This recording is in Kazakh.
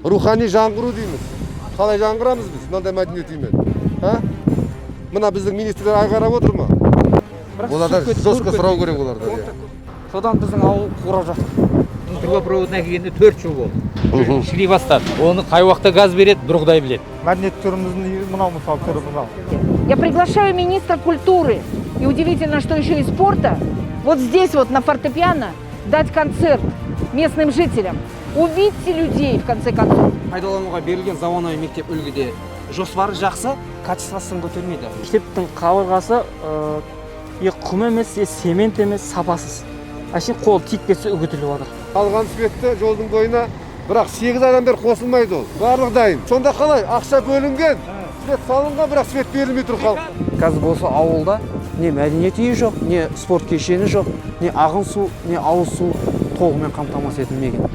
Рухани жаңғыру дейміз. Қалай жаңғырамыз біз мынандай мәдениет үймен? Мына біздің министрлер айғарап отыр ма? Олардан жестко сұрау керек олардан. Содан біздің ауыл қурап жатыр. Трубопроводына келгенде 4 жыл болды. Шіри бастады. Оны қай уақытта газ береді, бір Құдай біледі. Мәдениет түріміздің мынау мысалы түрі мынау. Я приглашаю министра культуры, и удивительно, что еще и спорта, вот здесь вот на фортепиано дать концерт местным жителям. Увидьте людей, в конце концов. Пайдалануға берілген заманауи мектеп үлгіде жоспары жақсы, качествосын көтермейді. Мектептің қабырғасы құм емес, цемент емес, сапасыз. Әшейін қол тиіп кетсе үгітіліп жатыр. Қалған светті жолдың бойына, бірақ 8 айдан бері қосылмайды ол. Барлық дайын. Сонда қалай? Ақша бөлінген, свет салынған, бірақ свет берілмей тұр халық. Қазір осы ауылда не мәдениет үйі жоқ, не спорт кешені жоқ, не ағын су, не ауыз су толығымен қамтамасыз етілмеген.